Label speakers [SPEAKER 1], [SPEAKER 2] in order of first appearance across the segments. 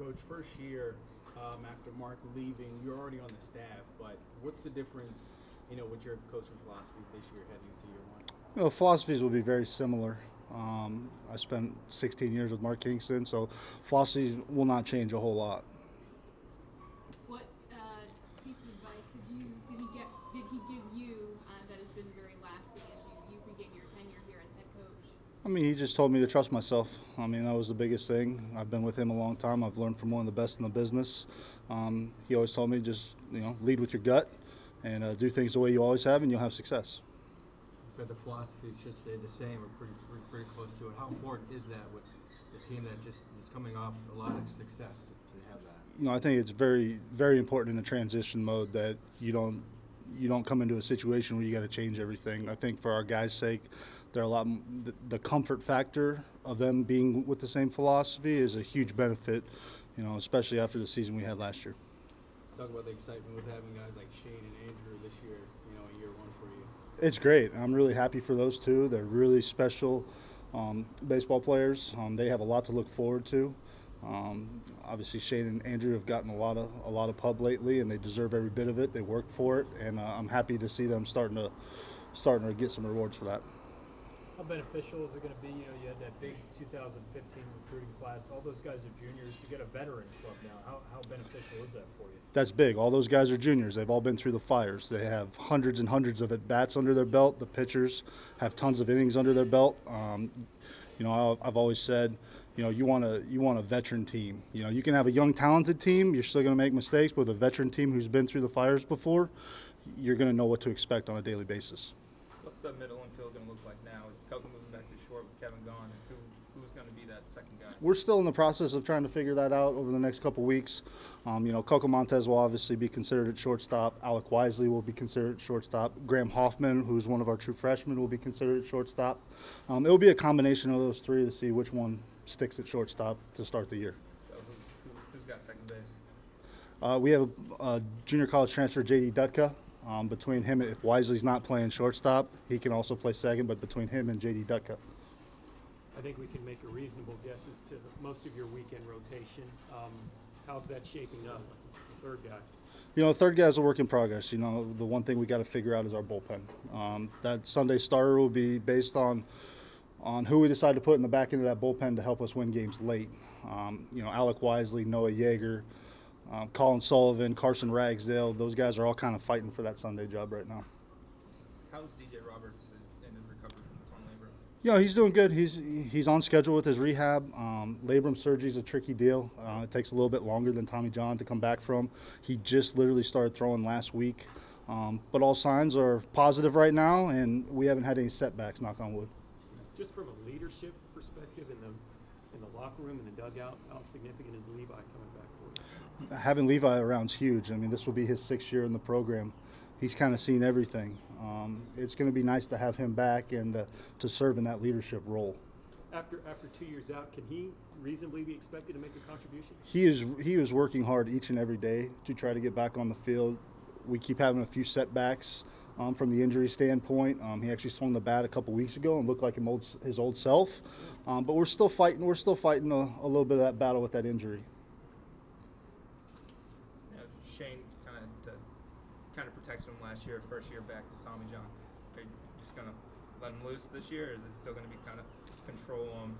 [SPEAKER 1] Coach, first year after Mark leaving, you're already on the staff, but what's the difference, with your coaching philosophy this year heading into year one?
[SPEAKER 2] Philosophies will be very similar. I spent 16 years with Mark Kingston, so philosophies will not change a whole lot.
[SPEAKER 3] What piece of advice did he give you that has been very lasting as you begin your tenure here as head coach?
[SPEAKER 2] He just told me to trust myself. That was the biggest thing. I've been with him a long time. I've learned from one of the best in the business. He always told me just, lead with your gut and do things the way you always have, and you'll have success.
[SPEAKER 4] So the philosophy should stay the same or pretty close to it. How important is that with the team that just is coming off a lot of success to have that?
[SPEAKER 2] I think it's very, very important in a transition mode that you don't come into a situation where you got to change everything. I think for our guys' sake, the comfort factor of them being with the same philosophy is a huge benefit, especially after the season we had last year.
[SPEAKER 1] Talk about the excitement with having guys like Shane and Andrew this year, in year one for you.
[SPEAKER 2] It's great. I'm really happy for those two. They're really special baseball players. They have a lot to look forward to. Obviously, Shane and Andrew have gotten a lot of pub lately, and they deserve every bit of it. They worked for it, and I'm happy to see them starting to get some rewards for that.
[SPEAKER 5] How beneficial is it going to be? You had that big 2015 recruiting class. All those guys are juniors. To get a veteran club now, how beneficial is that for you?
[SPEAKER 2] That's big. All those guys are juniors. They've all been through the fires. They have hundreds and hundreds of at-bats under their belt. The pitchers have tons of innings under their belt. I've always said, you want a veteran team. You can have a young, talented team. You're still going to make mistakes, but with a veteran team who's been through the fires before, you're going to know what to expect on a daily basis.
[SPEAKER 6] What's the middle infield going to look like now? Is Coco moving back to short with Kevin gone? And who's going to be that second guy?
[SPEAKER 2] We're still in the process of trying to figure that out over the next couple weeks. Coco Montez will obviously be considered at shortstop. Alec Wisely will be considered at shortstop. Graham Hoffman, who's one of our true freshmen, will be considered at shortstop. It will be a combination of those three to see which one sticks at shortstop to start the year.
[SPEAKER 6] So who's got second base?
[SPEAKER 2] We have a junior college transfer, J.D. Dutka. Between him, if Wisely's not playing shortstop, he can also play second, but between him and J.D. Dutka.
[SPEAKER 5] I think we can make a reasonable guess as to most of your weekend rotation. How's that shaping up? Third guy.
[SPEAKER 2] Third guy's a work in progress. The one thing we got to figure out is our bullpen. That Sunday starter will be based on who we decide to put in the back end of that bullpen to help us win games late. Alec Wisely, Noah Yeager, Colin Sullivan, Carson Ragsdale, those guys are all kind of fighting for that Sunday job right now.
[SPEAKER 6] How's DJ Roberts in his recovery from torn labrum?
[SPEAKER 2] He's doing good. He's on schedule with his rehab. Labrum surgery is a tricky deal. It takes a little bit longer than Tommy John to come back from. He just literally started throwing last week. But all signs are positive right now, and we haven't had any setbacks, knock on wood.
[SPEAKER 5] Just from a leadership perspective in the locker room, in the dugout, how significant is Levi coming back for you?
[SPEAKER 2] Having Levi around is huge. This will be his 6th year in the program. He's kind of seen everything. It's going to be nice to have him back and to serve in that leadership role.
[SPEAKER 5] After 2 years out, can he reasonably be expected to make a contribution?
[SPEAKER 2] He is working hard each and every day to try to get back on the field. We keep having a few setbacks from the injury standpoint. He actually swung the bat a couple weeks ago and looked like his old self. But we're still fighting. We're still fighting a little bit of that battle with that injury.
[SPEAKER 6] Shane kind of protects him last year, first year back to Tommy John. Are you just going to let him loose this year, or is it still going to be kind of control him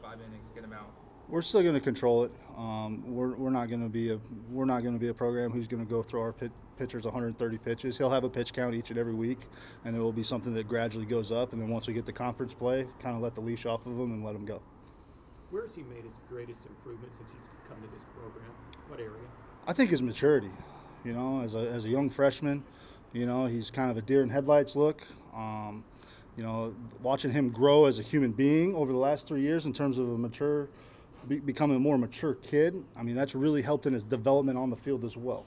[SPEAKER 6] 5 innings, get him out?
[SPEAKER 2] We're still going to control it. We're not going to be a program who's going to go throw our pitchers 130 pitches. He'll have a pitch count each and every week, and it will be something that gradually goes up. And then once we get the conference play, kind of let the leash off of him and let him go.
[SPEAKER 5] Where has he made his greatest improvement since he's come to this program? What area?
[SPEAKER 2] I think his maturity. As a young freshman, he's kind of a deer in headlights look. Watching him grow as a human being over the last 3 years in terms of becoming a more mature kid, that's really helped in his development on the field as well.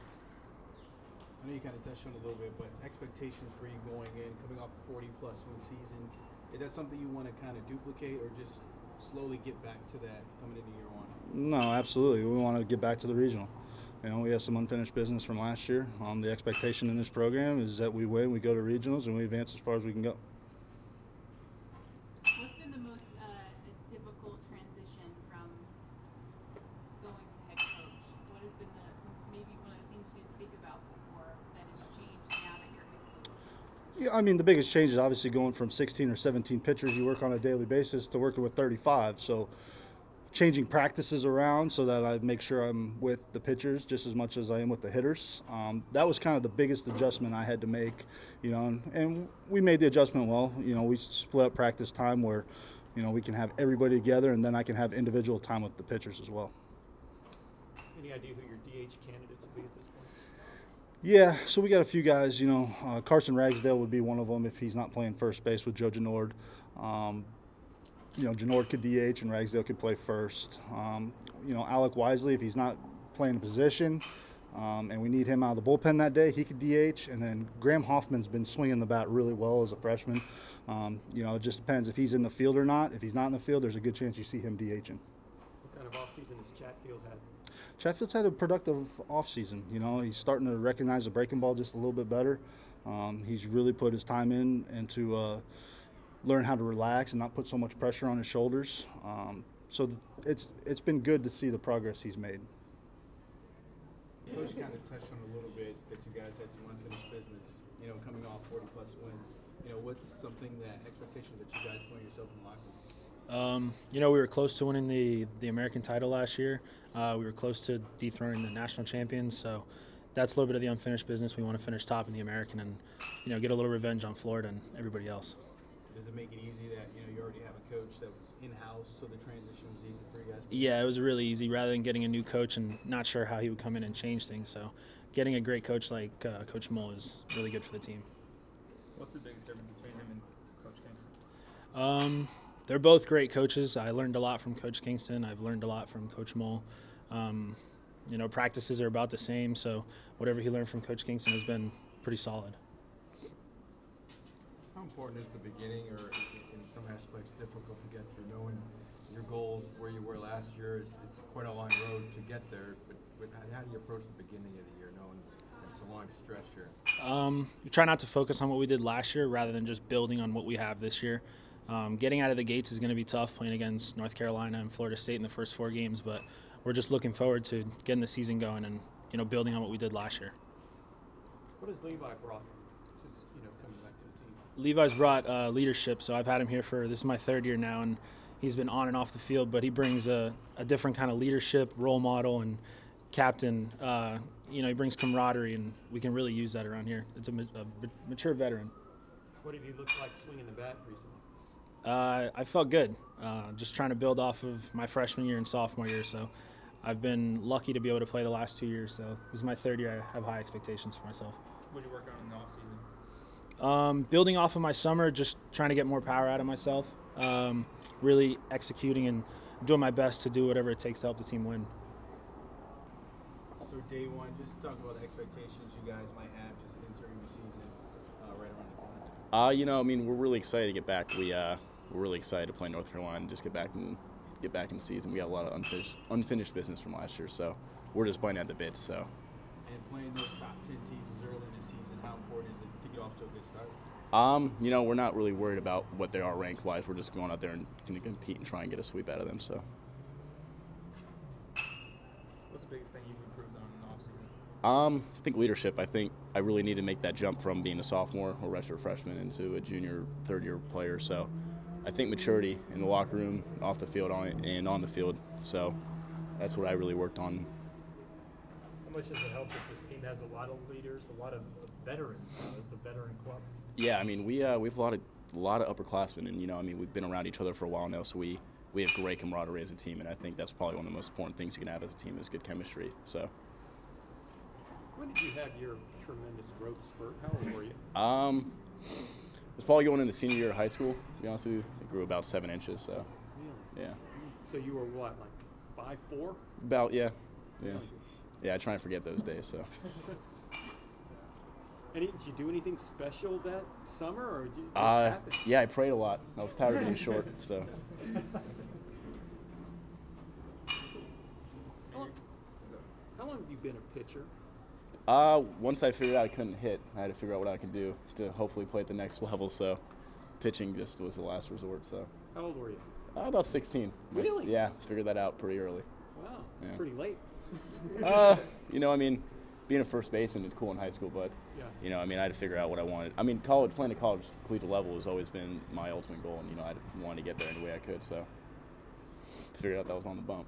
[SPEAKER 1] I know you kind of touched on it a little bit, but expectations for you going in, coming off a 40-plus win season, is that something you want to kind of duplicate or just slowly get back to that coming into year one?
[SPEAKER 2] No, absolutely. We want to get back to the regional. We have some unfinished business from last year. The expectation in this program is that we win, we go to regionals, and we advance as far as we can go.
[SPEAKER 3] What's been the most difficult transition from going to head
[SPEAKER 2] Yeah, I mean, the biggest change is obviously going from 16 or 17 pitchers you work on a daily basis to working with 35. So changing practices around so that I make sure I'm with the pitchers just as much as I am with the hitters. That was kind of the biggest adjustment I had to make, and we made the adjustment well. We split up practice time where, we can have everybody together, and then I can have individual time with the pitchers as well.
[SPEAKER 5] Any idea who your DH candidates will be at this point?
[SPEAKER 2] Yeah, so we got a few guys. Carson Ragsdale would be one of them if he's not playing first base with Joe Genord. Genord could DH and Ragsdale could play first. Alec Wisely, if he's not playing a position and we need him out of the bullpen that day, he could DH. And then Graham Hoffman's been swinging the bat really well as a freshman. It just depends if he's in the field or not. If he's not in the field, there's a good chance you see him DHing.
[SPEAKER 5] What kind of offseason has Chatfield had?
[SPEAKER 2] Chatfield's had a productive offseason. He's starting to recognize the breaking ball just a little bit better. He's really put his time into learn how to relax and not put so much pressure on his shoulders. It's been good to see the progress he's made.
[SPEAKER 1] Coach kind of touched on a little bit that you guys had some unfinished business, coming off 40-plus wins. What's something that expectations that you guys put on yourself in the locker room?
[SPEAKER 7] We were close to winning the American title last year. We were close to dethroning the national champions, so that's a little bit of the unfinished business. We want to finish top in the American and, get a little revenge on Florida and everybody else.
[SPEAKER 1] Does it make it easy that, you already have a coach that was in-house, so the transition was easy for you guys?
[SPEAKER 7] Yeah, it was really easy rather than getting a new coach and not sure how he would come in and change things. So getting a great coach like Coach Mohl is really good for the team.
[SPEAKER 6] What's the biggest difference between him and Coach Kingston?
[SPEAKER 7] They're both great coaches. I learned a lot from Coach Kingston. I've learned a lot from Coach Mohl. Practices are about the same, so whatever he learned from Coach Kingston has been pretty solid.
[SPEAKER 4] How important is the beginning, or in some aspects difficult to get through, knowing your goals, where you were last year? It's quite a long road to get there, but how do you approach the beginning of the year, knowing it's a long stretch here?
[SPEAKER 7] We try not to focus on what we did last year rather than just building on what we have this year. Getting out of the gates is going to be tough, playing against North Carolina and Florida State in the first 4 games, but we're just looking forward to getting the season going and building on what we did last year.
[SPEAKER 5] What has Levi brought since coming back to the team?
[SPEAKER 7] Levi's brought leadership, so I've had him here this is my 3rd year now, and he's been on and off the field, but he brings a different kind of leadership, role model, and captain. He brings camaraderie, and we can really use that around here. It's a mature veteran.
[SPEAKER 5] What did he look like swinging the bat recently?
[SPEAKER 7] I felt good, just trying to build off of my freshman year and sophomore year, so I've been lucky to be able to play the last 2 years, so this is my 3rd year. I have high expectations for myself.
[SPEAKER 6] What did you work on in the offseason?
[SPEAKER 7] Building off of my summer, just trying to get more power out of myself, really executing and doing my best to do whatever it takes to help the team win.
[SPEAKER 1] So day one, just talk about the expectations you guys might have just entering the season right around the corner.
[SPEAKER 8] We're really excited to get back. We're really excited to play North Carolina and just get back in the season. We got a lot of unfinished business from last year, so we're just biting at the bits. So.
[SPEAKER 1] And playing those top 10 teams early in the season, how important is it to get off to a good start?
[SPEAKER 8] We're not really worried about what they are ranked-wise. We're just going out there and going to compete and try and get a sweep out of them. So.
[SPEAKER 6] What's the biggest thing you've improved on in the offseason?
[SPEAKER 8] I think leadership. I think I really need to make that jump from being a sophomore or redshirt freshman into a junior, 3rd-year player. So I think maturity in the locker room, off the field, and on the field. So that's what I really worked on.
[SPEAKER 5] How much does it help that this team has a lot of leaders, a lot of veterans? It's a veteran club.
[SPEAKER 8] Yeah, we have a lot of upperclassmen, and we've been around each other for a while now, so we have great camaraderie as a team, and I think that's probably one of the most important things you can have as a team is good chemistry. So.
[SPEAKER 5] When did you have your tremendous growth spurt? How old were you?
[SPEAKER 8] It's probably going into senior year of high school, to be honest with you. I grew about 7 inches, so.
[SPEAKER 5] Really?
[SPEAKER 8] Yeah.
[SPEAKER 5] So you were what, like 5'4"?
[SPEAKER 8] About, yeah. Yeah, I try and forget those days, so.
[SPEAKER 5] And did you do anything special that summer, or did it just happen?
[SPEAKER 8] Yeah, I prayed a lot. I was tired of being short, so.
[SPEAKER 5] How long have you been a pitcher?
[SPEAKER 8] Once I figured out I couldn't hit, I had to figure out what I could do to hopefully play at the next level. So, pitching just was the last resort. So.
[SPEAKER 5] How old were you?
[SPEAKER 8] About 16.
[SPEAKER 5] Really?
[SPEAKER 8] Yeah, figured that out pretty early.
[SPEAKER 5] Wow, that's
[SPEAKER 8] Yeah.
[SPEAKER 5] pretty late.
[SPEAKER 8] being a first baseman is cool in high school, but
[SPEAKER 5] Yeah.
[SPEAKER 8] you know, I mean, I had to figure out what I wanted. I mean, playing at college collegiate level has always been my ultimate goal, and you know, I wanted to get there any way I could. So, figured out that was on the bump.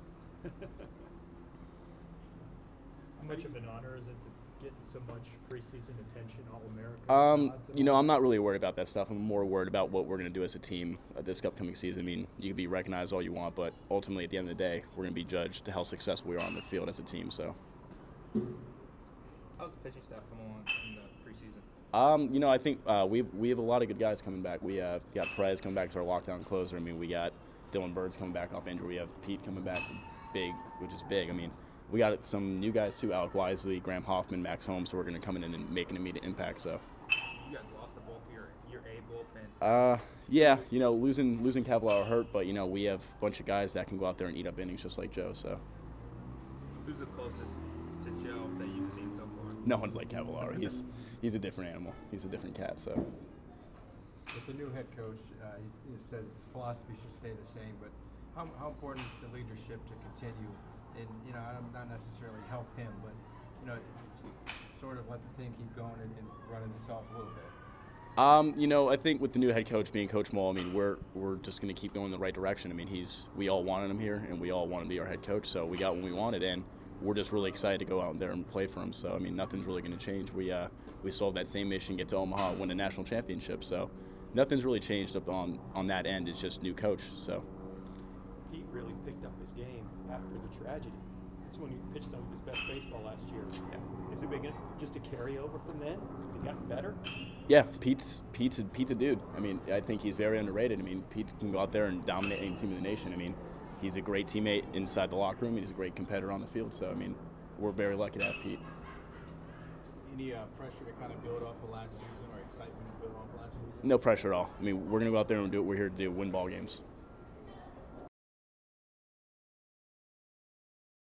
[SPEAKER 5] How much of an honor is it to get so much preseason attention, All-American?
[SPEAKER 8] You know, I'm not really worried about that stuff. I'm more worried about what we're going to do as a team this upcoming season. I mean, you can be recognized all you want, but ultimately, at the end of the day, we're going to be judged to how successful we are on the field as a team. So.
[SPEAKER 6] How's the pitching staff come along in the preseason?
[SPEAKER 8] You know, I think we have a lot of good guys coming back. We got Perez coming back as our lockdown closer. I mean, we got Dylan Bird's coming back off injury. We have Pete coming back which is big. I mean, we got some new guys too, Alec Wisely, Graham Hoffman, Max Holmes, who are going to come in and make an immediate impact. So.
[SPEAKER 6] You guys lost your A bullpen.
[SPEAKER 8] Yeah, you know, losing Cavallaro hurt, but you know, we have a bunch of guys that can go out there and eat up innings just like Joe. So.
[SPEAKER 6] Who's the closest to Joe that you've seen so far?
[SPEAKER 8] No one's like Cavallaro. He's a different animal. He's a different cat. So.
[SPEAKER 4] With the new head coach, he said philosophy should stay the same, but how important is the leadership to continue? And you know, I'm not necessarily help him, but you know, sort of let the thing keep going and running this off a little bit.
[SPEAKER 8] You know, I think with the new head coach being Coach Mohl, I mean, we're just going to keep going in the right direction. I mean, we all wanted him here, and we all want him to be our head coach, so we got what we wanted, and we're just really excited to go out there and play for him. So I mean, nothing's really going to change. We solved that same mission, get to Omaha, win a national championship. So nothing's really changed up on that end. It's just new coach. So.
[SPEAKER 9] Pete really picked up his game after the tragedy. That's when he pitched some of his best baseball last year.
[SPEAKER 8] Yeah.
[SPEAKER 9] Is it just a carryover from then? Has he gotten better?
[SPEAKER 8] Yeah, Pete's a dude. I mean, I think he's very underrated. I mean, Pete can go out there and dominate any team in the nation. I mean, he's a great teammate inside the locker room, and he's a great competitor on the field. So, I mean, we're very lucky to have Pete.
[SPEAKER 1] Any pressure to kind of build off of last season or excitement to build off last season?
[SPEAKER 8] No pressure at all. I mean, we're going to go out there and do what we're here to do, win ball games.